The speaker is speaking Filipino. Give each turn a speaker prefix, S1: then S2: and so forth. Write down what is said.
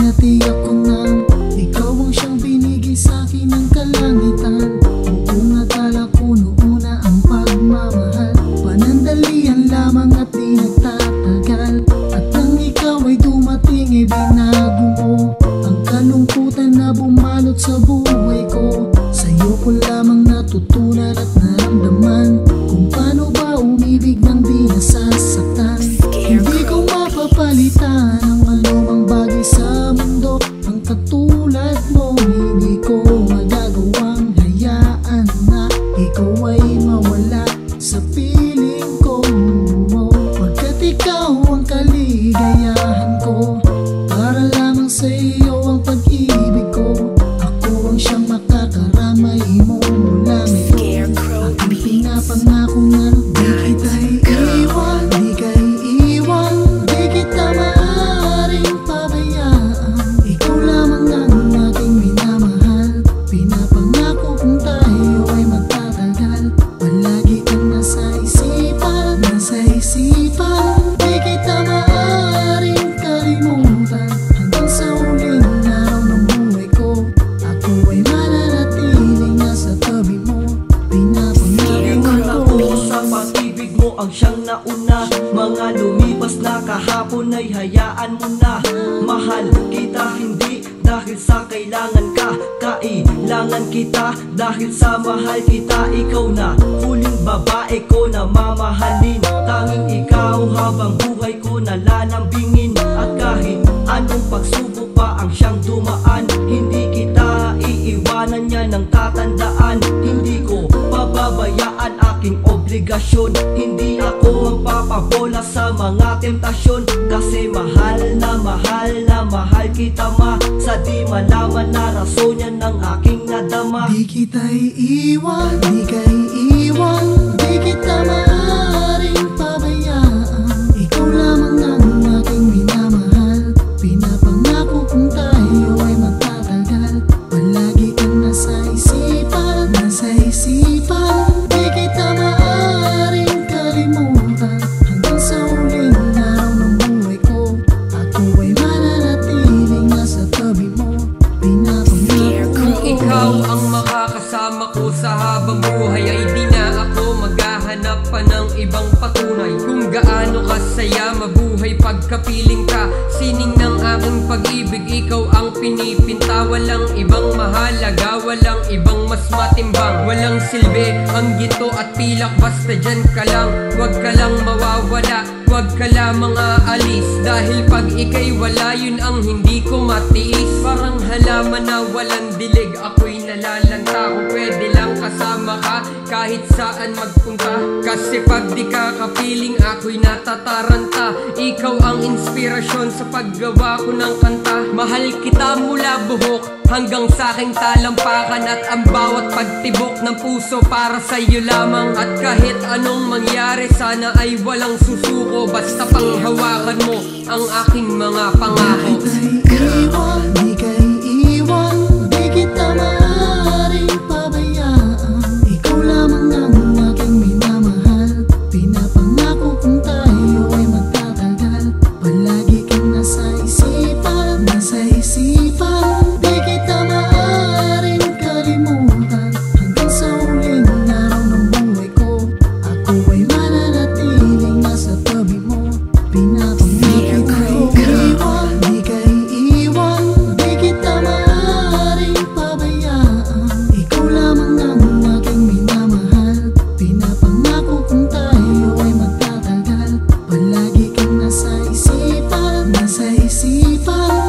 S1: na tiyak ko nang ikaw ang siyang binigay sa'kin ng kalangitan. Buong akala ko noon na ang pagmamahal panandalian lamang at di nagtatagal. At nang ikaw ay dumating ay binago mo ang kalungkutan na bumalot sa buhay ko. Sa'yo ko lamang natutunan at naramdaman kung paano ba umibig nang di nasasaktan. Hindi ko mapapalitan ang anumang bagay sa mundo. Ang katulad mo hindi ko magagawang hayaan na ikaw ay mawala sa piling ko. Pagkat ikaw ang kaligayahan ko, para lamang sa iyo ang pag-ibig ko. Ako ang siyang makakaramay mo mula ngayon. Aking pinapangako na di kita iiwan, di ka iiwan, di kita maaaring pabayaan. Ikaw lamang ang aking minamahal. Pinapangako kung tayo ay magtatagal, palagi kang nasa isipan, nasa isipan. Di kita maaaring kalimutan hanggang sa huling araw ng buhay ko. Ako ay mananatiling nasa tabi mo. Pinapangako
S2: ko sa pag-ibig mo ang siyang nauna. Mga lumipas na kahapon ay hayaan mo na. Mahal kita hindi dahil sa kailangan ka, kailangan kita dahil sa mahal kita. Ikaw na huling babae ko na mamahalin. Tanging ikaw habang buhay ko nalalambingin. At kahit anong pagsubok pa ang siyang dumaan, hindi kita iiwanan niya ng tatandaan. Hindi ko pababayaan aking obligasyon. Hindi ako magpapabola sa mga tentasyon. Kasi mahal na mahal na mahal kita ma. Sa di malaman na rason yan ng aking nadama.
S1: di kita iiwan, di ka iiwan, di kita maaaring pabayaan. Ikaw lamang ang aking minamahal. Pinapangako kung tayo ay magtatagal, palagi kang nasa isipan, nasa isipan. Di kita maaaring kalimutan hanggang sa huling araw ng buhay ko. Ako ay mananatiling nasa tabi mo. Pinapangako
S3: Kung ikaw ang makakasama ko sa habang buhay, ay di na ako maghahanap pa ng ibang patunay kung gaano kasaya mabuhay pagkapiling ka. Sining ng aking pag-ibig, ikaw ang pinipinta. Walang ibang mahalaga, walang ibang mas matimbang. Walang silbi ang ginto at pilak, basta dyan ka lang. Huwag ka lang mawawala, huwag ka lamang aalis. Dahil pag ika'y wala, yun ang hindi ko matiis. Parang halaman na walang dilig, ako'y nalalanta. Kung pwede lang kasama ka kahit saan magpunta. Kasi pag di ka kapiling, ako'y natataranta. Ikaw ang inspirasyon sa paggawa ko ng kanta. Mahal kita mula buhok hanggang sa aking talampakan. At ang bawat pagtibok ng puso para sa'yo lamang. At kahit anong mangyari, sana ay walang susuko. Basta panghawakan mo ang aking mga pangako.
S1: Di ka iiwan, di ka iiwan, di kita maaaring pabayaan. Ikaw lamang ang aking minamahal. Pinapangako kung tayo ay magtatagal, palagi kang nasa isipan, nasa isipan. Di kita maaaring kalimutan hanggang sa huling araw ng buhay ko. Ako ay mananatiling nasa tabi mo. Pinapangako iiwan, di ka iiwan, di kita maaaring pabayaan. Ikaw lamang ang aking minamahal. Pinapangako kung tayo ay magtatagal, palagi kang nasa isipan, nasa isipan.